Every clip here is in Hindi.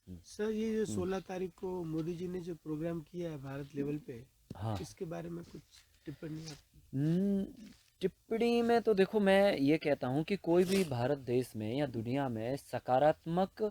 सर ये जो हम्म, 16 तारीख को मोदी जी ने जो प्रोग्राम किया है भारत लेवल पे, हाँ। इसके बारे में कुछ टिप्पणी आपकी? हम्म, टिप्पणी में तो देखो मैं ये कहता हूँ कि कोई भी भारत देश में या दुनिया में सकारात्मक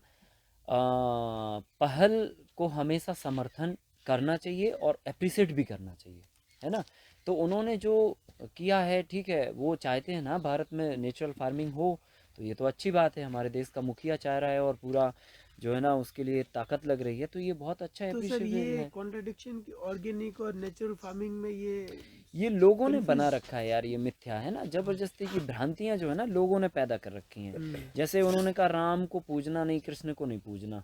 पहल को हमेशा समर्थन करना चाहिए और अप्रिसिएट भी करना चाहिए, है ना। तो उन्होंने जो किया है, ठीक है, वो चाहते हैं ना भारत में नेचुरल फार्मिंग हो, तो ये तो अच्छी बात है। हमारे देश का मुखिया चाह रहा है और पूरा जो है ना उसके लिए ताकत लग रही है, तो ये बहुत अच्छा तो सर अप्रिशिएबल ये है। कॉन्ट्रडिक्शन की ऑर्गेनिक और नेचुरल फार्मिंग में ये ये लोगों ने बना कंफ्यूज। रखा है यार, ये मिथ्या है ना, जबरदस्ती की भ्रांतियां जो है ना लोगों ने पैदा कर रखी हैं। हम्म। जैसे उन्होंने कहा राम को पूजना नहीं, कृष्ण को नहीं पूजना,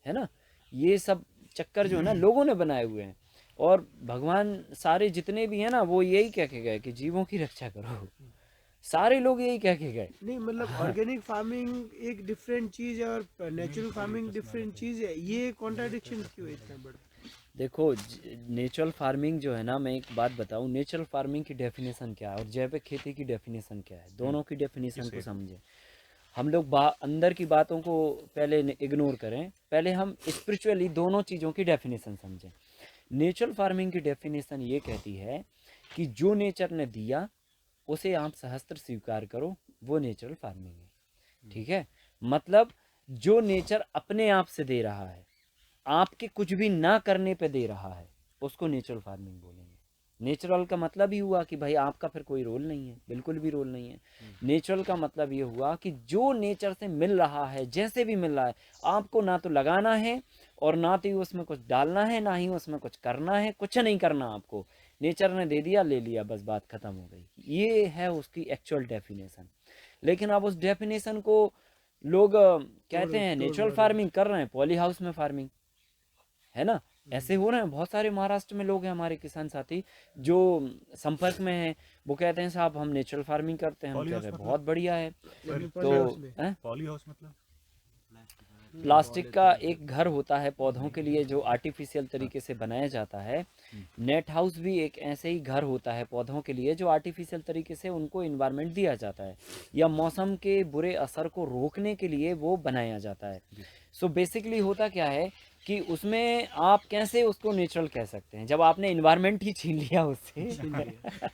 है ना। ये सब चक्कर जो है ना लोगों ने बनाए हुए हैं। और भगवान सारे जितने भी हैं ना वो यही कह के गए कि जीवों की रक्षा करो। सारे लोग यही कह के गए। नहीं मतलब ऑर्गेनिक फार्मिंग एक डिफरेंट चीज़ है और नेचुरल फार्मिंग डिफरेंट चीज़ है, ये कॉन्ट्रडिक्शन क्यों है इतना बड़ा? देखो, नेचुरल फार्मिंग जो है ना, मैं एक बात बताऊं, नेचुरल फार्मिंग की डेफिनेशन क्या है और जैविक खेती की डेफिनेशन क्या है, दोनों की डेफिनेशन को समझें। हम लोग अंदर की बातों को पहले इग्नोर करें, पहले हम स्पिरिचुअली दोनों चीज़ों की डेफिनेशन समझें। नेचुरल फार्मिंग की डेफिनेशन ये कहती है कि जो नेचर ने दिया उसे आप सहस्त्र स्वीकार करो, वो नेचुरल फार्मिंग है। ठीक है, मतलब जो नेचर अपने आप से दे रहा है, आपके कुछ भी ना करने पे दे रहा है, उसको नेचुरल फार्मिंग बोलेंगे। नेचुरल का मतलब ही हुआ कि भाई आपका फिर कोई रोल नहीं है, बिल्कुल भी रोल नहीं है। नेचुरल का मतलब ये हुआ कि जो नेचर से मिल रहा है, जैसे भी मिल रहा है, आपको ना तो लगाना है और ना तो उसमें कुछ डालना है, ना ही उसमें कुछ करना है, कुछ नहीं करना आपको। नेचर ने दे दिया, ले लिया, बस बात खत्म हो गई। ये है उसकी एक्चुअल डेफिनेशन। लेकिन अब उस डेफिनेशन को लोग तोड़ कहते हैं तोड़ नेचुरल मरोड़। फार्मिंग कर रहे हैं, पॉली हाउस में फार्मिंग, है ना। ऐसे हो रहे हैं, बहुत सारे महाराष्ट्र में लोग हैं हमारे किसान साथी जो संपर्क में हैं। वो कहते हैं साहब हम नेचुरल फार्मिंग करते हैं, हम पॉली कह हाउस रहे हैं मतलब बहुत बढ़िया है। यानी तो पॉली हाउस में। पॉली हाउस मतलब प्लास्टिक का एक घर होता है पौधों के लिए जो आर्टिफिशियल तरीके से बनाया जाता है। नेट हाउस भी एक ऐसे ही घर होता है पौधों के लिए जो आर्टिफिशियल तरीके से उनको इन्वायरमेंट दिया जाता है, या मौसम के बुरे असर को रोकने के लिए वो बनाया जाता है। सो बेसिकली होता क्या है कि उसमें आप कैसे उसको नेचुरल कह सकते हैं जब आपने इन्वायरमेंट ही छीन लिया उससे। छीन लिया।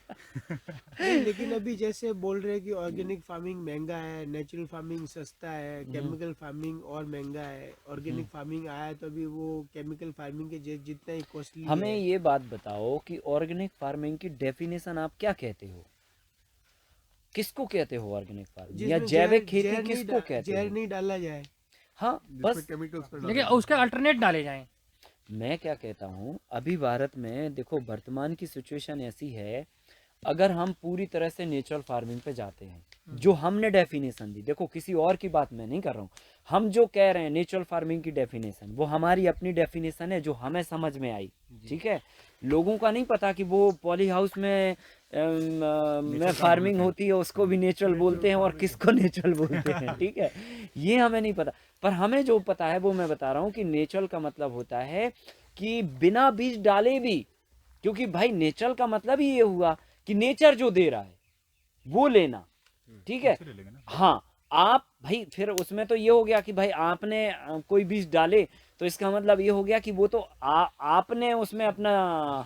नहीं लेकिन अभी जैसे बोल रहे हैं कि ऑर्गेनिक फार्मिंग महंगा है, नेचुरल फार्मिंग सस्ता है, हम्म, केमिकल फार्मिंग और महंगा है, हम्म। ऑर्गेनिक फार्मिंग आया है तो अभी वो केमिकल फार्मिंग के जितना ही कॉस्टली हमें है। ये बात बताओ कि ऑर्गेनिक फार्मिंग की डेफिनेशन आप क्या कहते हो, किसको कहते हो ऑर्गेनिक फार्मिंग, या जिसमें जैविक खेती किसको कहते जहर हो। नहीं डाला जाए। हाँ जिसमें बस। केमिकल्स ना लेकिन डाले जाए। उसके अल्टरनेट डाले जाएं। मैं क्या कहता हूँ, अभी भारत में देखो वर्तमान की सिचुएशन ऐसी है, अगर हम पूरी तरह से नेचुरल फार्मिंग पे जाते हैं, जो हमने डेफिनेशन दी, देखो किसी और की बात मैं नहीं कर रहा हूँ, हम जो कह रहे हैं नेचुरल फार्मिंग की डेफिनेशन वो हमारी अपनी डेफिनेशन है जो हमें समझ में आई। ठीक है, लोगों का नहीं पता कि वो पॉली हाउस में में नेचर कहाँ फार्मिंग ढूंढते हैं। होती है उसको भी नेचुरल नेचुरल बोलते हैं और फार्मिंग किसको नेचुरल बोलते हैं, ठीक है। ये हमें नहीं पता। पर हमें जो पता है वो मैं बता रहा हूँ कि नेचुरल का मतलब होता है कि बिना बीज डाले भी, क्योंकि भाई नेचुरल का मतलब ही ये हुआ कि नेचर जो दे रहा है वो लेना। ठीक है। उनसे ले लेंगे ना। हाँ, आप भाई फिर उसमें तो ये हो गया कि भाई आपने कोई बीज डाले, तो इसका मतलब ये हो गया कि वो तो आपने उसमें अपना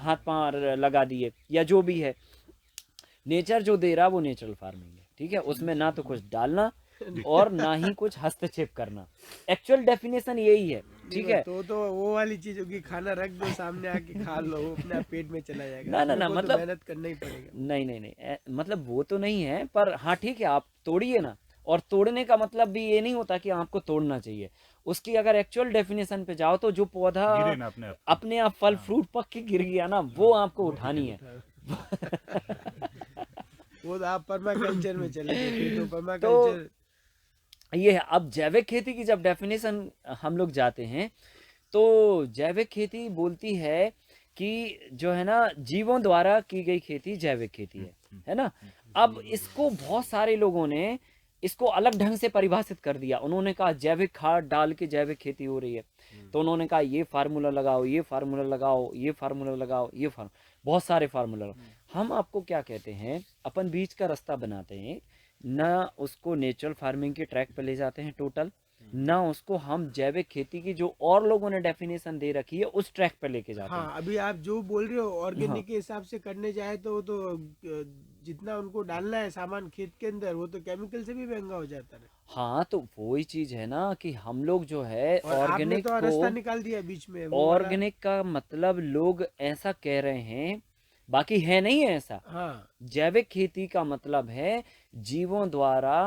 हाथ पांव लगा दिए या जो भी है। नेचर जो दे रहा वो नेचुरल फार्मिंग है, ठीक है, उसमें ना तो कुछ डालना जी। और ना ही कुछ हस्तक्षेप करना। एक्चुअल डेफिनेशन यही है। नहीं ठीक वो है। तो वो वाली चीज होगी, खाना रख दो सामने आके खा लो, वो अपने आप पेट में चला जाएगा, ना ना अपने ना को तो मतलब, मेहनत करना ही पड़ेगा। नहीं नहीं नहीं मतलब वो तो नहीं है, पर हाँ ठीक है आप तोड़िए ना। और तोड़ने का मतलब भी ये नहीं होता कि आपको तोड़ना चाहिए। उसकी अगर एक्चुअल डेफिनेशन पे जाओ तो जो पौधा गिरे ना अपने आप। अपने आप फल हाँ। फ्रूट पक के गिर गया ना वो हाँ, आपको वो ठीक उठानी है। है। उठा। वो तो आप परमा कल्चर में चले गए, फिर तो परमा तो कल्चर। ये है, अब जैविक खेती की जब डेफिनेशन हम लोग जाते हैं तो जैविक खेती बोलती है कि जो है ना जीवों द्वारा की गई खेती जैविक खेती है ना। अब इसको बहुत सारे लोगों ने इसको अलग ढंग से परिभाषित कर दिया, उन्होंने कहा जैविक खाद डाल के जैविक खेती हो रही है। तो उन्होंने कहा ये फार्मूला लगाओ, ये फार्मूला लगाओ, ये फार्मूला लगाओ, ये फार्म बहुत सारे फार्मूला लगाओ। हम आपको क्या कहते हैं, अपन बीच का रास्ता बनाते हैं ना, उसको नेचुरल फार्मिंग के ट्रैक पे ले जाते हैं टोटल, ना उसको हम जैविक खेती की जो और लोगों ने डेफिनेशन दे रखी है उस ट्रैक पे लेके जाते हैं। हाँ, अभी आप जो बोल रहे हो हाँ ऑर्गेनिक के हिसाब से करने जाए तो वो तो जितना उनको डालना है सामान खेत के अंदर वो तो केमिकल से भी महंगा हो जाता है। हाँ, तो वही चीज है ना कि हम लोग जो है और आपने ऑर्गेनिक तो को, रास्ता निकाल दिया बीच में वो वाला। ऑर्गेनिक का मतलब लोग ऐसा कह रहे हैं, बाकी है नहीं है ऐसा। हाँ जैविक खेती का मतलब है जीवों द्वारा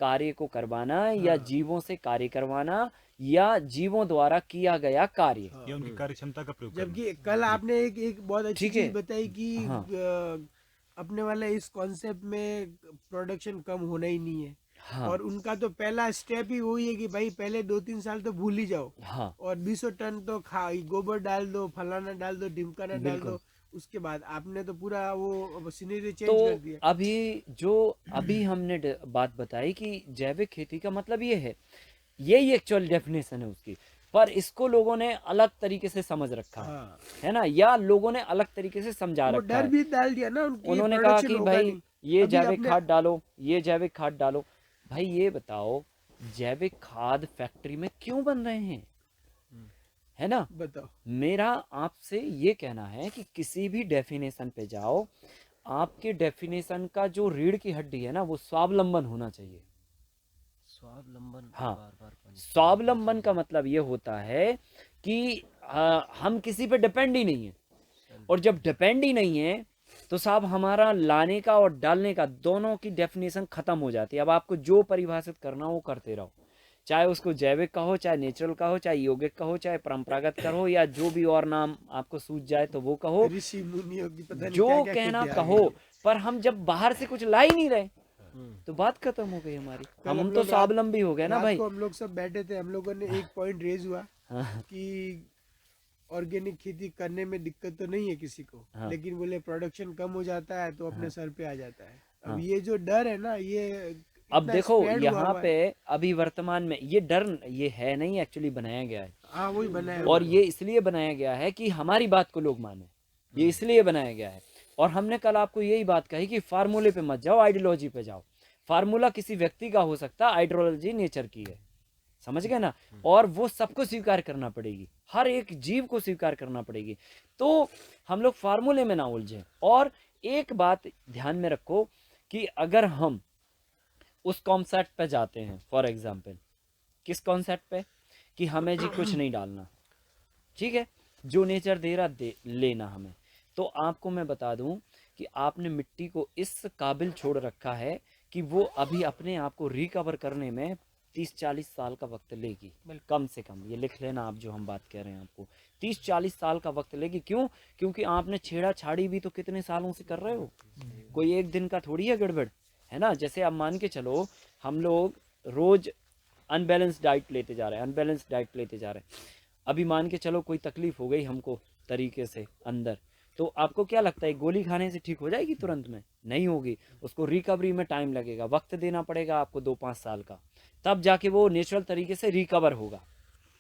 कार्य को करवाना या हाँ जीवों से कार्य करवाना या जीवों द्वारा किया गया कार्य। हाँ। या उनकी कार्य क्षमता का प्रयोग करना। जबकि कल आपने एक बहुत अच्छी ठीक है। चीज बताई कि हाँ अपने वाला इस कॉन्सेप्ट में प्रोडक्शन कम होना ही नहीं है। हाँ और उनका तो पहला स्टेप ही वही है कि भाई पहले 2-3 साल तो भूल ही जाओ हाँ और 200 टन तो खा गोबर डाल दो, फलाना डाल दो, ढिमकाना डाल बिल्कुल। दो। उसके बाद आपने तो पूरा वो सीनरी चेंज तो कर दिया। अभी जो अभी हमने बात बताई कि जैविक खेती का मतलब ये है, यही एक्चुअल डेफिनेशन है उसकी, पर इसको लोगों ने अलग तरीके से समझ रखा हाँ, है ना, या लोगों ने अलग तरीके से समझा वो रखा डर है। भी डाल दिया ना उनकी उन्होंने कहा प्रोडक्शन कि होगा भाई नहीं। ये अभी जैविक अपने खाद डालो, ये जैविक खाद डालो। भाई ये बताओ, जैविक खाद फैक्ट्री में क्यों बन रहे हैं, है ना। बताओ। मेरा आपसे ये कहना है कि किसी भी डेफिनेशन पे जाओ, आपके डेफिनेशन का जो रीढ़ की हड्डी है ना वो स्वावलंबन होना चाहिए। स्वावलंबन हाँ, बार बार स्वावलंबन का मतलब ये होता है कि हम किसी पे डिपेंड ही नहीं है, और जब डिपेंड ही नहीं है तो साहब हमारा लाने का और डालने का दोनों की डेफिनेशन खत्म हो जाती है। अब आपको जो परिभाषित करना हो वो करते रहो, चाहे उसको जैविक का हो, चाहे नेचुरल का हो, चाहे यौगिक का हो, चाहे परंपरागत का हो, या जो भी और नाम आपको सूझ जाए तो वो कहो, ऋषि मुनियों की पता नहीं जो क्या क्या कहना खेती आ कहो। गई। पर हम जब बाहर से कुछ ला ही नहीं रहे तो बात खत्म हो गई हमारी, कल हम तो लोग स्वावलंबी हो गए ना रात भाई। को हम लोग सब बैठे थे, हम लोगों ने एक पॉइंट रेज हुआ हाँ कि ऑर्गेनिक खेती करने में दिक्कत तो नहीं है किसी को, हाँ लेकिन बोले प्रोडक्शन कम हो जाता है तो अपने सर पे आ जाता है। हाँ। अब ये जो डर है ना ये अब इतना देखो स्प्रेड हुआ यहाँ हुआ पे है। अभी वर्तमान में ये डर ये है नहीं, एक्चुअली बनाया गया है। हाँ वही बना है और वो। ये इसलिए बनाया गया है कि हमारी बात को लोग माने, ये इसलिए बनाया गया है। और हमने कल आपको यही बात कही कि फार्मूले पे मत जाओ, आइडियोलॉजी पे जाओ। फार्मूला किसी व्यक्ति का हो सकता है, आइडियोलॉजी नेचर की है, समझ गए ना। और वो सबको स्वीकार करना पड़ेगी, हर एक जीव को स्वीकार करना पड़ेगी। तो हम लोग फार्मूले में ना उलझे। और एक बात ध्यान में रखो कि अगर हम उस कॉन्सेप्ट पे जाते हैं, फॉर एग्जाम्पल किस कॉन्सेप्ट पे, कि हमें जी कुछ नहीं डालना, ठीक है, जो नेचर दे रहा दे लेना हमें, तो आपको मैं बता दूं कि आपने मिट्टी को इस काबिल छोड़ रखा है कि वो अभी अपने आप को रिकवर करने में 30-40 साल का वक्त लेगी, कम से कम। ये लिख लेना आप, जो हम बात कह रहे हैं आपको 30-40 साल का वक्त लेगी। क्यों? क्योंकि आपने छेड़ा छाड़ी भी तो कितने सालों से कर रहे हो, कोई एक दिन का थोड़ी है गड़बड़, है ना। जैसे आप मान के चलो, हम लोग रोज अनबैलेंस डाइट लेते जा रहे हैं, अनबैलेंस डाइट लेते जा रहे हैं। अभी मान के चलो कोई तकलीफ हो गई हमको तरीके से अंदर, तो आपको क्या लगता है गोली खाने से ठीक हो जाएगी तुरंत में? नहीं होगी, उसको रिकवरी में टाइम लगेगा, वक्त देना पड़ेगा आपको 2-5 साल का, तब जाके वो नेचुरल तरीके से रिकवर होगा।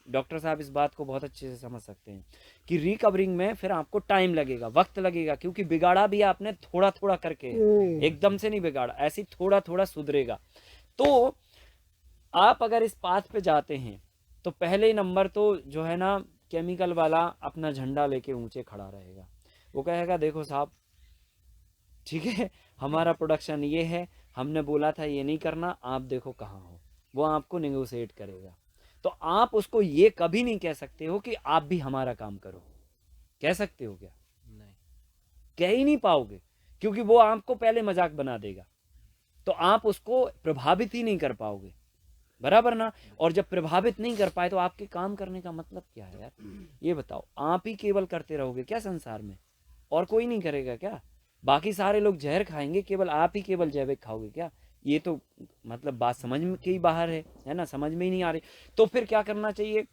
डॉक्टर साहब इस बात को बहुत अच्छे से समझ सकते हैं कि रिकवरिंग में फिर आपको टाइम लगेगा, वक्त लगेगा, क्योंकि बिगाड़ा भी आपने थोड़ा थोड़ा करके है, एकदम से नहीं बिगाड़ा, ऐसे थोड़ा थोड़ा सुधरेगा। तो आप अगर इस पाथ पे जाते हैं तो पहले नंबर तो जो है ना, केमिकल वाला अपना झंडा लेके ऊंचे खड़ा रहेगा, वो कहेगा देखो साहब, ठीक है, हमारा प्रोडक्शन ये है, हमने बोला था ये नहीं करना, आप देखो कहाँ हो। वो आपको नेगोशिएट करेगा। तो आप उसको ये कभी नहीं कह सकते हो कि आप भी हमारा काम करो। कह सकते हो क्या? नहीं, कह ही नहीं पाओगे, क्योंकि वो आपको पहले मजाक बना देगा, तो आप उसको प्रभावित ही नहीं कर पाओगे, बराबर ना। और जब प्रभावित नहीं कर पाए तो आपके काम करने का मतलब क्या है यार? ये बताओ, आप ही केवल करते रहोगे क्या संसार में? और कोई नहीं करेगा क्या? बाकी सारे लोग जहर खाएंगे, केवल आप ही केवल जैविक खाओगे क्या? ये तो मतलब बात समझ में के ही बाहर है ना, समझ में ही नहीं आ रही। तो फिर क्या करना चाहिए?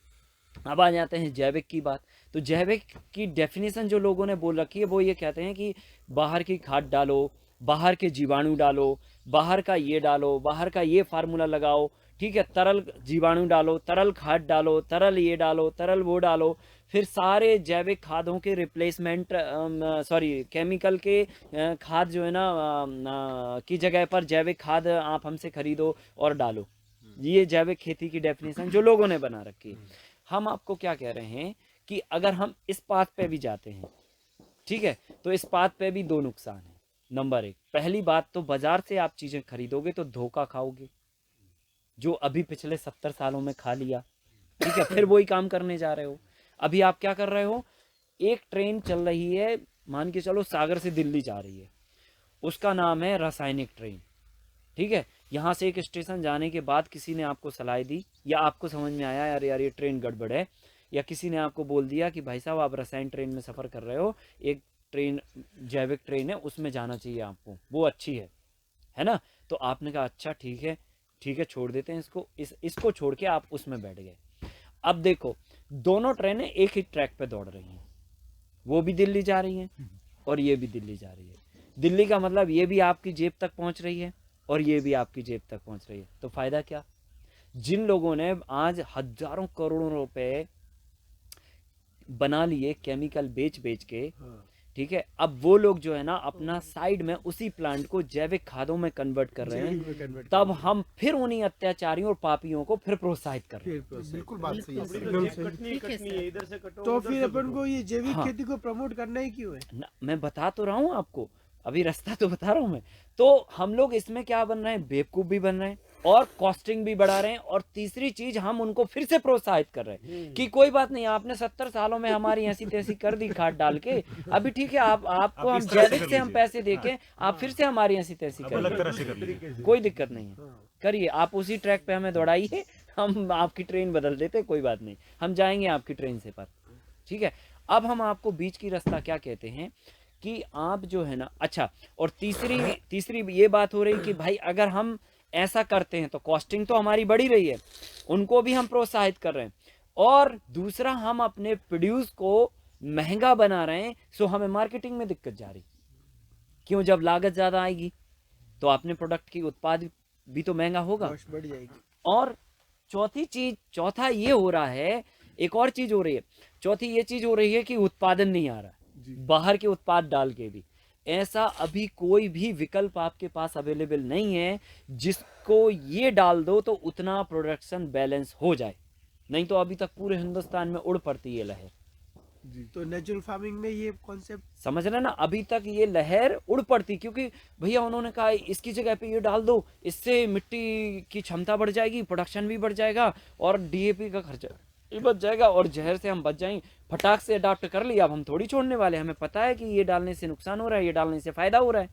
अब आ जाते हैं जैविक की बात। तो जैविक की डेफिनेशन जो लोगों ने बोल रखी है वो ये कहते हैं कि बाहर की खाद डालो, बाहर के जीवाणु डालो, बाहर का ये डालो, बाहर का ये फार्मूला लगाओ, ठीक है, तरल जीवाणु डालो, तरल खाद डालो, तरल ये डालो, तरल वो डालो, फिर सारे जैविक खादों के रिप्लेसमेंट, सॉरी केमिकल के खाद जो है ना की जगह पर जैविक खाद आप हमसे खरीदो और डालो। ये जैविक खेती की डेफिनेशन जो लोगों ने बना रखी है। हम आपको क्या कह रहे हैं कि अगर हम इस पाथ पे भी जाते हैं, ठीक है, तो इस पाथ पे भी दो नुकसान है। नंबर एक, पहली बात तो बाजार से आप चीजें खरीदोगे तो धोखा खाओगे, जो अभी पिछले 70 सालों में खा लिया, ठीक है, फिर वही काम करने जा रहे हो। अभी आप क्या कर रहे हो, एक ट्रेन चल रही है, मान के चलो सागर से दिल्ली जा रही है, उसका नाम है रासायनिक ट्रेन, ठीक है। यहाँ से एक स्टेशन जाने के बाद किसी ने आपको सलाह दी, या आपको समझ में आया यार यार ये ट्रेन गड़बड़ है, या किसी ने आपको बोल दिया कि भाई साहब आप रसायन ट्रेन में सफ़र कर रहे हो, एक ट्रेन जैविक ट्रेन है उसमें जाना चाहिए आपको, वो अच्छी है ना। तो आपने कहा अच्छा ठीक है छोड़ देते हैं इसको, इसको छोड़ के आप उसमें बैठ गए। अब देखो दोनों ट्रेनें एक ही ट्रैक पे दौड़ रही हैं, वो भी दिल्ली जा रही हैं और ये भी दिल्ली जा रही है। दिल्ली का मतलब ये भी आपकी जेब तक पहुंच रही है और ये भी आपकी जेब तक पहुंच रही है। तो फायदा क्या? जिन लोगों ने आज हजारों करोड़ों रुपए बना लिए केमिकल बेच बेच के, ठीक है, अब वो लोग जो है ना अपना साइड में उसी प्लांट को जैविक खादों में कन्वर्ट कर रहे हैं, तब हम फिर उन्हीं अत्याचारियों और पापियों को फिर प्रोत्साहित कर रहे हैं। बिल्कुल बात सही है। इधर से कटो, तो फिर अपन को ये जैविक हाँ। खेती को प्रमोट करना ही क्यों है? मैं बता तो रहा हूँ आपको, अभी रास्ता तो बता रहा हूँ मैं। तो हम लोग इसमें क्या बन रहे हैं, बेवकूफ भी बन रहे हैं और कॉस्टिंग भी बढ़ा रहे हैं, और तीसरी चीज हम उनको फिर से प्रोत्साहित कर रहे हैं कि कोई बात नहीं, आपने 70 सालों में हमारी ऐसी तैसी कर दी खाद डाल के, अभी ठीक है आपको हम जैविक से हम पैसे देके आप फिर से हमारी ऐसी तैसी अलग तरह से करिए, कोई दिक्कत नहीं है, करिए आप उसी ट्रैक पे हमें दौड़ाइए, हम आपकी ट्रेन बदल देते, कोई बात नहीं, हम जाएंगे आपकी ट्रेन से पर, ठीक है। अब हम आपको बीच की रास्ता क्या कहते हैं कि आप जो है ना, अच्छा, और तीसरी ये बात हो रही कि भाई अगर हम ऐसा करते हैं तो कॉस्टिंग तो हमारी बढ़ी रही है, उनको भी हम प्रोत्साहित कर रहे हैं, और दूसरा हम अपने प्रोड्यूस को महंगा बना रहे हैं, सो हमें मार्केटिंग में दिक्कत जा रही। क्यों? जब लागत ज्यादा आएगी तो अपने प्रोडक्ट की उत्पाद भी तो महंगा होगा, बढ़ जाएगी। और चौथा ये हो रहा है, एक और चीज हो रही है, चौथी ये चीज हो रही है कि उत्पादन नहीं आ रहा बाहर के उत्पाद डाल के भी। ऐसा अभी कोई भी विकल्प आपके पास अवेलेबल नहीं है जिसको ये डाल दो तो उतना प्रोडक्शन बैलेंस हो जाए, नहीं तो अभी तक पूरे हिंदुस्तान में उड़ पड़ती है लहर। तो नेचुरल फार्मिंग में ये कॉन्सेप्ट समझ रहे ना, अभी तक ये लहर उड़ पड़ती, क्योंकि भैया उन्होंने कहा इसकी जगह पे ये डाल दो, इससे मिट्टी की क्षमता बढ़ जाएगी, प्रोडक्शन भी बढ़ जाएगा और डीएपी का खर्चा ये बच जाएगा और जहर से हम बच जाएंगे। फटाक से अडाप्ट कर लिया, अब हम थोड़ी छोड़ने वाले, हमें पता है कि ये डालने से नुकसान हो रहा है, ये डालने से फायदा हो रहा है,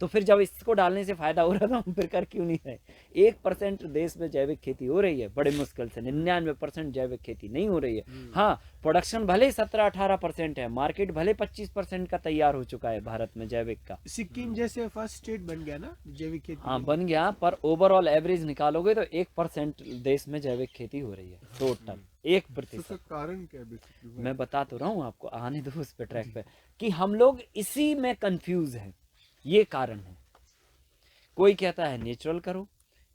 तो फिर जब इसको डालने से फायदा हो रहा है तो हम फिर कर क्यों नहीं रहे। 1% देश में जैविक खेती हो रही है, बड़े मुश्किल से 99% जैविक खेती नहीं हो रही है। हाँ, प्रोडक्शन भले 17-18% है, मार्केट भले 25% का तैयार हो चुका है भारत में जैविक का। सिक्किम जैसे फर्स्ट स्टेट बन गया ना जैविक खेती। हाँ बन गया, पर ओवरऑल एवरेज निकालोगे तो 1% देश में जैविक खेती हो रही है, टोटल 1%। कारण क्या बेसिकली? मैं बता तो रहा हूँ आपको, आने दो उस पे ट्रैक पे, कि हम लोग इसी में कंफ्यूज हैं, ये कारण है। कोई कहता है नेचुरल करो,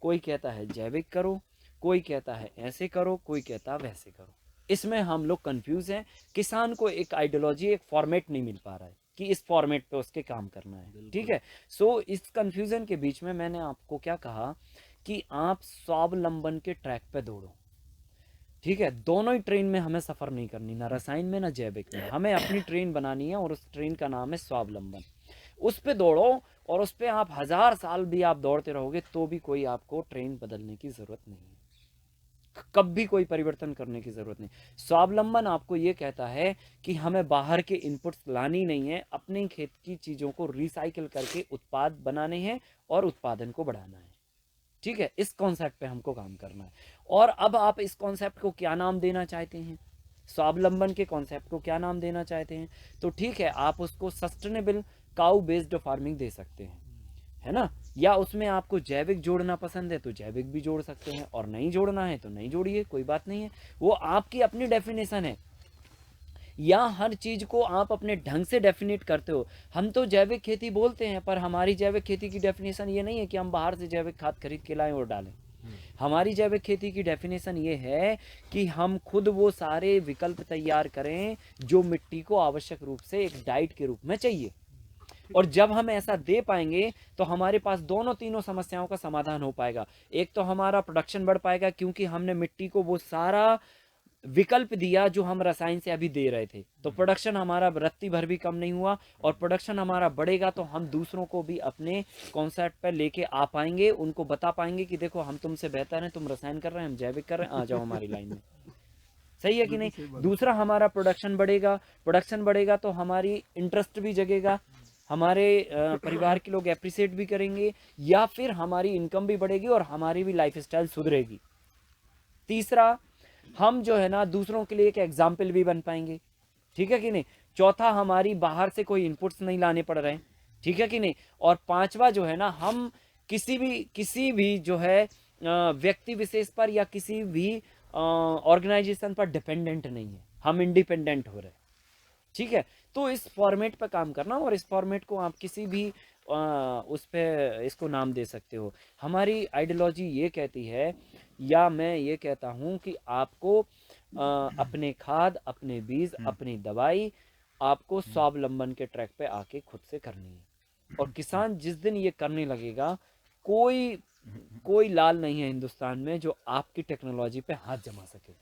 कोई कहता है जैविक करो, कोई कहता है ऐसे करो, कोई कहता है वैसे करो। इसमें हम लोग कंफ्यूज हैं। किसान को एक आइडियोलॉजी, एक फॉर्मेट नहीं मिल पा रहा है कि इस फॉर्मेट पे उसके काम करना है, ठीक है। सो इस कंफ्यूजन के बीच में मैंने आपको क्या कहा कि आप स्वावलंबन के ट्रैक पे दौड़ो, ठीक है। दोनों ही ट्रेन में हमें सफर नहीं करनी, ना रसायन में ना जैविक में, हमें अपनी ट्रेन बनानी है और उस ट्रेन का नाम है स्वावलंबन। उस पे दौड़ो, और उस पे आप 1000 साल भी आप दौड़ते रहोगे तो भी कोई आपको ट्रेन बदलने की जरूरत नहीं है, कभी कोई परिवर्तन करने की जरूरत नहीं। स्वावलंबन आपको ये कहता है कि हमें बाहर के इनपुट्स लानी नहीं है, अपने खेत की चीजों को रिसाइकिल करके उत्पाद बनाने हैं और उत्पादन को बढ़ाना है, ठीक है। इस कॉन्सेप्ट पे हमको काम करना है। और अब आप इस कॉन्सेप्ट को क्या नाम देना चाहते हैं, स्वावलंबन के कॉन्सेप्ट को क्या नाम देना चाहते हैं, तो ठीक है, आप उसको सस्टेनेबल काउ बेस्ड फार्मिंग दे सकते हैं, है ना। या उसमें आपको जैविक जोड़ना पसंद है तो जैविक भी जोड़ सकते हैं, और नहीं जोड़ना है तो नहीं जोड़िए, कोई बात नहीं है, वो आपकी अपनी डेफिनेशन है। या हर चीज को आप अपने ढंग से डेफिनेट करते हो। हम तो जैविक खेती बोलते हैं, पर हमारी जैविक खेती की डेफिनेशन ये नहीं है कि हम बाहर से जैविक खाद खरीद के लाएं और डालें। हमारी जैविक खेती की डेफिनेशन ये है कि हम खुद वो सारे विकल्प तैयार करें जो मिट्टी को आवश्यक रूप से एक डाइट के रूप में चाहिए। और जब हम ऐसा दे पाएंगे तो हमारे पास दोनों तीनों समस्याओं का समाधान हो पाएगा। एक तो हमारा प्रोडक्शन बढ़ पाएगा क्योंकि हमने मिट्टी को वो सारा विकल्प दिया जो हम रसायन से अभी दे रहे थे, तो प्रोडक्शन हमारा रत्ती भर भी कम नहीं हुआ, और प्रोडक्शन हमारा बढ़ेगा तो हम दूसरों को भी अपने कॉन्सेप्ट पर लेके आ पाएंगे, उनको बता पाएंगे कि देखो हम तुमसे बेहतर हैं, तुम रसायन कर रहे हैं, हम जैविक कर रहे हैं, आ जाओ हमारी लाइन में। सही है कि नहीं? दूसरा, हमारा प्रोडक्शन बढ़ेगा तो हमारी इंटरेस्ट भी जगेगा, हमारे परिवार के लोग एप्रिसिएट भी करेंगे, या फिर हमारी इनकम भी बढ़ेगी और हमारी भी लाइफ स्टाइल सुधरेगी। तीसरा, हम जो है ना दूसरों के लिए एक एग्जाम्पल भी बन पाएंगे, ठीक है कि नहीं? चौथा, हमारी बाहर से कोई इनपुट्स नहीं लाने पड़ रहे हैं, ठीक है कि नहीं? और पांचवा जो है ना, हम किसी भी जो है व्यक्ति विशेष पर या किसी भी ऑर्गेनाइजेशन पर डिपेंडेंट नहीं है, हम इंडिपेंडेंट हो रहे हैं, ठीक है? तो इस फॉर्मेट पर काम करना, और इस फॉर्मेट को आप किसी भी उस पे इसको नाम दे सकते हो। हमारी आइडियोलॉजी ये कहती है, या मैं ये कहता हूँ कि आपको अपने खाद, अपने बीज, अपनी दवाई आपको स्वावलंबन के ट्रैक पे आके खुद से करनी है। और किसान जिस दिन ये करने लगेगा, कोई लाल नहीं है हिंदुस्तान में जो आपकी टेक्नोलॉजी पे हाथ जमा सके।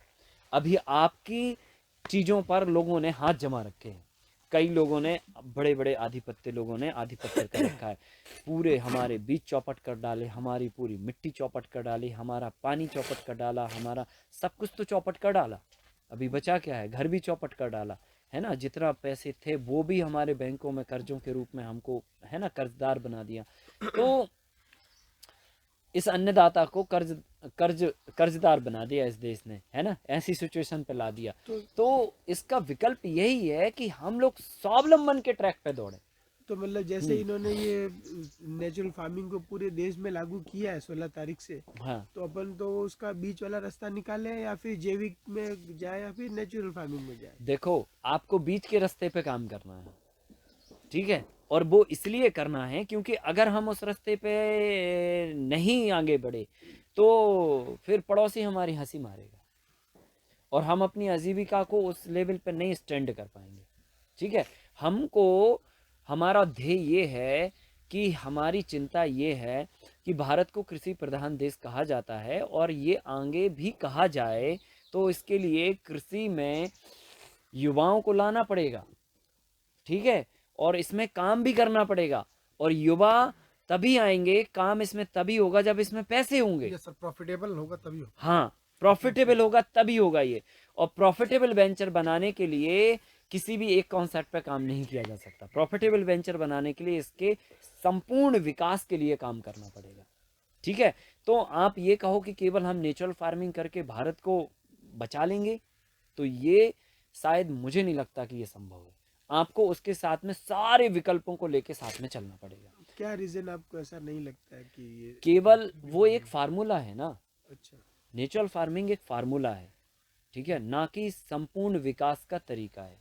अभी आपकी चीज़ों पर लोगों ने हाथ जमा रखे हैं, कई लोगों ने, बड़े बड़े आधिपत्य लोगों ने आधिपत्य कर रखा है, पूरे हमारे बीज चौपट कर डाले, हमारी पूरी मिट्टी चौपट कर डाली, हमारा पानी चौपट कर डाला, हमारा सब कुछ तो चौपट कर डाला, अभी बचा क्या है? घर भी चौपट कर डाला, है ना? जितना पैसे थे वो भी हमारे बैंकों में कर्जों के रूप में हमको, है ना, कर्जदार बना दिया। तो इस अन्नदाता को कर्जदार बना दिया इस देश ने, है ना? ऐसी सिचुएशन पे ला दिया। तो इसका विकल्प यही है कि हम लोग स्वावलंबन के ट्रैक पे दौड़े। तो मतलब जैसे इन्होंने ये नेचुरल फार्मिंग को पूरे देश में लागू किया है 16 तारीख से, हाँ, तो अपन तो उसका बीच वाला रास्ता निकाले, या फिर जैविक में जाए या फिर नेचुरल फार्मिंग में जाए? देखो, आपको बीच के रास्ते पे काम करना है, ठीक है? और वो इसलिए करना है क्योंकि अगर हम उस रास्ते पे नहीं आगे बढ़े तो फिर पड़ोसी हमारी हंसी मारेगा और हम अपनी आजीविका को उस लेवल पे नहीं स्टैंड कर पाएंगे, ठीक है? हमको, हमारा ध्येय ये है कि, हमारी चिंता ये है कि भारत को कृषि प्रधान देश कहा जाता है, और ये आगे भी कहा जाए तो इसके लिए कृषि में युवाओं को लाना पड़ेगा, ठीक है? और इसमें काम भी करना पड़ेगा, और युवा तभी आएंगे, काम इसमें तभी होगा जब इसमें पैसे होंगे। सर, प्रॉफिटेबल होगा तभी होगा। हाँ, प्रॉफिटेबल होगा तभी होगा ये। और प्रॉफिटेबल वेंचर बनाने के लिए किसी भी एक कॉन्सेप्ट पे काम नहीं किया जा सकता। प्रॉफिटेबल वेंचर बनाने के लिए इसके संपूर्ण विकास के लिए काम करना पड़ेगा, ठीक है? तो आप ये कहो कि केवल हम नेचुरल फार्मिंग करके भारत को बचा लेंगे, तो ये शायद, मुझे नहीं लगता कि ये संभव है। आपको उसके साथ में सारे विकल्पों को लेके साथ में चलना पड़ेगा। क्या रीजन आपको ऐसा नहीं लगता है कि ये केवल वो एक फार्मूला है ना, अच्छा, नेचुरल फार्मिंग एक फार्मूला है, ठीक है, ना कि संपूर्ण विकास का तरीका है,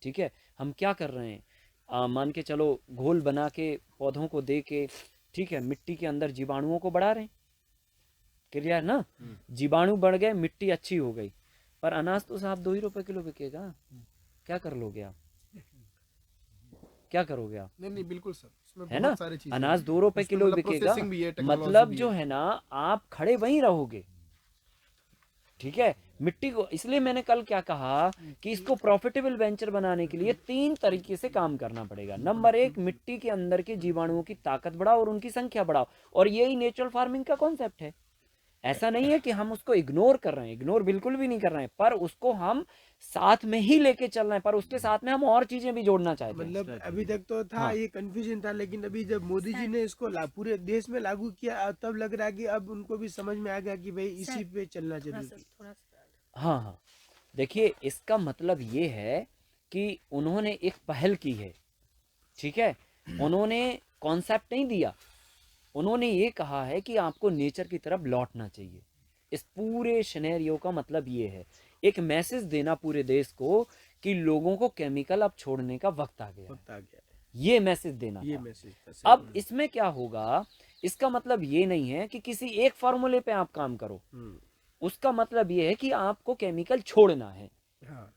ठीक है? हम क्या कर रहे हैं, मान के चलो घोल बना के पौधों को दे के, ठीक है, मिट्टी के अंदर जीवाणुओं को बढ़ा रहे हैं, क्लियर ना? जीवाणु बढ़ गए, मिट्टी अच्छी हो गई, पर अनाज तो साहब 2 ही रुपए किलो बिकेगा। क्या कर लोगे आप? क्या करोगे आप? नहीं बिल्कुल सर, उसमें है ना? बहुत सारी चीजें अनाज हैं। 2 रुपए उसमें किलो मतलब बिकेगा, प्रोसेसिंग भी है, टेक्नोलॉजी मतलब भी जो है ना, आप खड़े वहीं रहोगे, ठीक है? मिट्टी को, इसलिए मैंने कल क्या कहा कि इसको प्रॉफिटेबल वेंचर बनाने के लिए 3 तरीके से काम करना पड़ेगा। नंबर 1, मिट्टी के अंदर के जीवाणुओं की ताकत बढ़ाओ और उनकी संख्या बढ़ाओ, और यही नेचुरल फार्मिंग का कॉन्सेप्ट है। ऐसा नहीं है कि हम उसको इग्नोर कर रहे हैं, इग्नोर बिल्कुल भी नहीं कर रहे हैं, पर उसको हम साथ में ही लेके चल रहे हैं, पर उसके साथ में हम और चीजें भी जोड़ना चाहते हैं। मतलब अभी तक तो था, हाँ। ये कंफ्यूजन था, लेकिन अभी जब मोदी जी ने इसको पूरे देश में लागू किया, तब लग रहा है कि अब उनको भी समझ में आ गया कि भाई इसी पे चलना जरूरी है। हाँ हाँ, देखिए, इसका मतलब ये है कि उन्होंने एक पहल की है, ठीक है? उन्होंने कॉन्सेप्ट नहीं दिया, उन्होंने ये कहा है कि आपको नेचर की तरफ लौटना चाहिए। इस पूरे सिनेरियो का मतलब ये है, एक मैसेज देना पूरे देश को कि लोगों को केमिकल अब छोड़ने का वक्त आ गया है। वक्त आ गया है, ये मैसेज देना ये था। मैसेज था, सही अब इसमें क्या होगा, इसका मतलब ये नहीं है कि किसी एक फार्मूले पे आप काम करो, उसका मतलब ये है कि आपको केमिकल छोड़ना है। हाँ,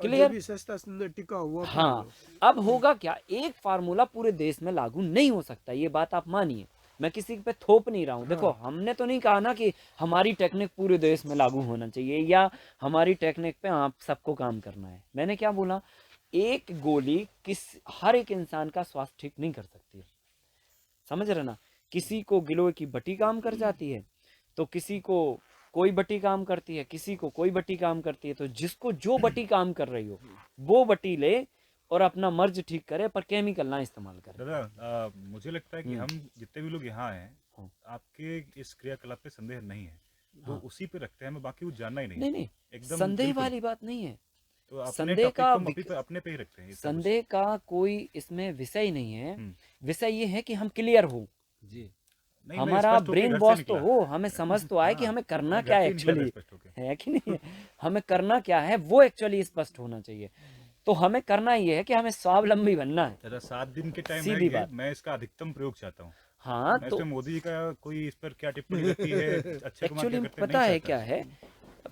और जो क्लियर? भी सस्ता सुंदर टिका हो वो अपना हाँ, लो। अब होगा क्या, एक फार्मूला पूरे देश में लागू नहीं हो सकता, ये बात आप मानिए। मैं किसी पे थोप नहीं रहा हूँ। देखो, हमने तो नहीं कहा ना कि हमारी टेक्निक पूरे देश में लागू होना चाहिए या हमारी टेक्निक पे आप सबको काम करना है। मैंने क्या बोला, एक गोली हर एक इंसान का स्वास्थ्य ठीक नहीं कर सकती है, समझ रहे ना? किसी को गिलोय की बट्टी काम कर जाती है, तो किसी को कोई बट्टी काम करती है, किसी को कोई बट्टी काम करती है। तो जिसको जो बट्टी काम कर रही हो वो बट्टी ले और अपना मर्ज ठीक करे, पर केमिकल ना इस्तेमाल करे। दादा मुझे लगता है कि हम्म। हम जितने भी लोग यहाँ हैं, हाँ। आपके इस क्रियाकलाप पे संदेह नहीं है, तो उसी पे रखते हैं, हमें बाकी कुछ जानना ही नहीं। नहीं नहीं, एकदम संदेह बिल्कुल। वाली बात नहीं है। तो अपने संदेह टॉपिक का को हम अपने पे ही रखते हैं। इसका कुछ- संदेह का कोई इसमें विषय ही नहीं है। हम्म। विषय ये है कि हम क्लियर हो, जी। नहीं, मैं हमारा स्पष्ट होके ब्रेन घर से वॉश तो निकला। हो, हमें समझ तो आए कि हाँ, हमें करना मैं क्या घर है से ही निकला था एक्चुअली, स्पष्ट होके। है कि नहीं है? हमें करना क्या है वो एक्चुअली स्पष्ट होना चाहिए। तो हमें करना ये है कि हमें स्वावलंबी बनना है। दादा 7 दिन के टाइम सीधी है बात। ये, मैं इसका अधिकतम प्रयोग चाहता हूँ। हाँ, मैं तो इसमें मोदी जी का कोई इस पर क्या टिप्पणी रहती है, अच्छे कुमार एक्चुअली क्या करते हैं, पता नहीं है चाहता। क्या है,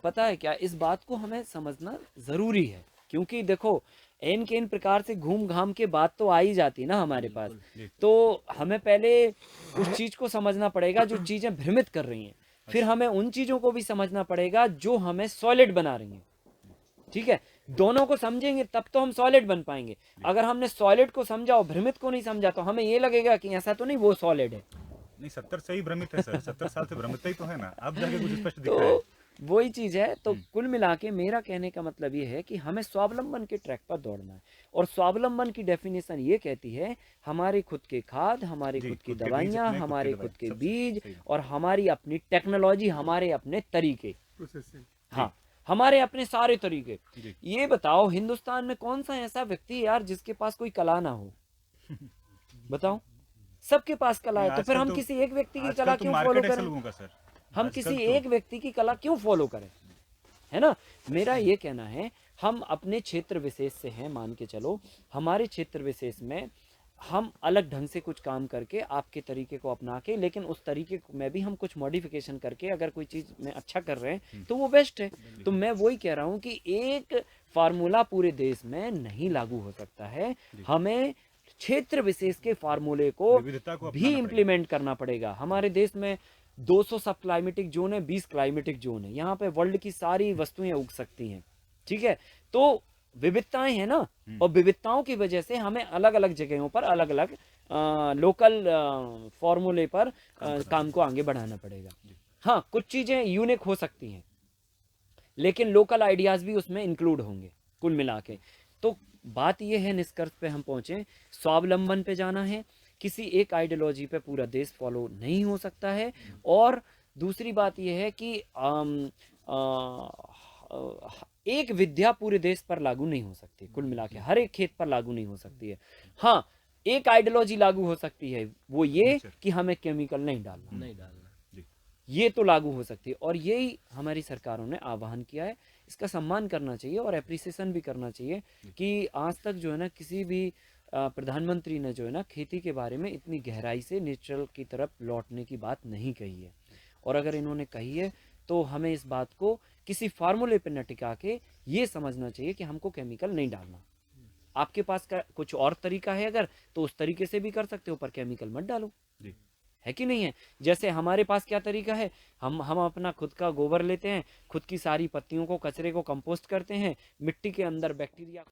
पता है क्या, इस बात को हमें समझना जरूरी है। क्योंकि देखो, इन के इन प्रकार से घूम घाम के बात तो आ ही जाती है ना हमारे पास। जी। तो हमें पहले उस चीज को समझना पड़ेगा जो चीजें भ्रमित कर रही हैं, फिर हमें उन चीजों को भी समझना पड़ेगा जो हमें सॉलिड बना रही हैं। ठीक है, दोनों को समझेंगे तब तो हम सॉलिड बन पाएंगे। अगर हमने सॉलिड को समझा और भ्रमित को नहीं समझा तो हमें ये लगेगा कि ऐसा तो नहीं वो सॉलिड है। नहीं, 70 से ही भ्रमित है सर, 70 साल से भ्रमित ही तो है ना, अब जाके कुछ स्पष्ट दिख रहा है। तो वही चीज है। तो कुल मिला के मेरा कहने का मतलब ये है कि हमें स्वावलंबन के ट्रैक पर दौड़ना है। और स्वावलंबन की डेफिनेशन ये कहती है, हमारे खुद के खाद, हमारी जी, खुद की खुद के बीज दवाइयाँ, अपने, खुद की हमारे दवाई, खुद के सबसे बीज सही। और हमारी अपनी टेक्नोलॉजी, हमारे अपने तरीके। प्रोसेसिंग। हाँ, हमारे अपने सारे तरीके। जी। ये बताओ, हिंदुस्तान में कौन सा ऐसा व्यक्ति है यार जिसके पास कोई कला ना हो? बताओ, सबके पास कला है। तो फिर हम किसी एक व्यक्ति की कला क्यों फॉलो मार्केट ऐसे करें? लोगों का सर, हम आजकल किसी तो- एक व्यक्ति की कला क्यों फॉलो करें? है ना? मेरा ये कहना है, हम अपने क्षेत्र विशेष से हैं, मान के चलो हमारे क्षेत्र विशेष में हम अलग ढंग से कुछ काम करके आपके तरीके को अपना के, लेकिन उस तरीके में भी हम कुछ मॉडिफिकेशन करके अगर कोई चीज में अच्छा कर रहे हैं तो वो बेस्ट है। तो मैं वही कह रहा हूँ कि एक फार्मूला पूरे देश में नहीं लागू हो सकता है। हमें क्षेत्र विशेष के फार्मूले को विविधता को भी अपनाना पड़ेगा। इम्प्लीमेंट करना पड़ेगा। हमारे देश में 200 सब क्लाइमेटिक जोन है, 20 क्लाइमेटिक जोन है। यहाँ पे वर्ल्ड की सारी वस्तुएं उग सकती हैं। ठीक है, तो विविधताएं हैं ना, और विविधताओं की वजह से हमें अलग अलग जगहों पर अलग अलग लोकल फॉर्मूले पर काम को आगे बढ़ाना पड़ेगा। हाँ, कुछ चीजें यूनिक हो सकती हैं, लेकिन लोकल आइडियाज भी उसमें इंक्लूड होंगे। कुल मिला के तो बात यह है, निष्कर्ष पे हम पहुंचे, स्वावलंबन पे जाना है। किसी एक आइडियोलॉजी पे पूरा देश फॉलो नहीं हो सकता है। और दूसरी बात यह है कि एक विद्या पूरे देश पर लागू नहीं हो सकती। कुल मिला के हर एक खेत पर लागू नहीं हो सकती है। हाँ, एक आइडियोलॉजी लागू हो सकती है, वो ये कि हमें केमिकल नहीं डालना, नहीं डालना। ये तो लागू हो सकती है। और यही हमारी सरकारों ने आह्वान किया है। इसका सम्मान करना चाहिए और एप्रिसिएशन भी करना चाहिए कि आज तक जो है ना, किसी भी प्रधानमंत्री ने जो है ना, खेती के बारे में इतनी गहराई से नेचुरल की तरफ लौटने की बात नहीं कही है। और अगर इन्होंने कही है तो हमें इस बात को किसी फार्मूले पर न टिका के ये समझना चाहिए कि हमको केमिकल नहीं डालना। आपके पास का कुछ और तरीका है अगर, तो उस तरीके से भी कर सकते हो, पर केमिकल मत डालो। जी। है कि नहीं है? जैसे हमारे पास क्या तरीका है, हम अपना खुद का गोबर लेते हैं, खुद की सारी पत्तियों को, कचरे को कंपोस्ट करते हैं, मिट्टी के अंदर बैक्टीरिया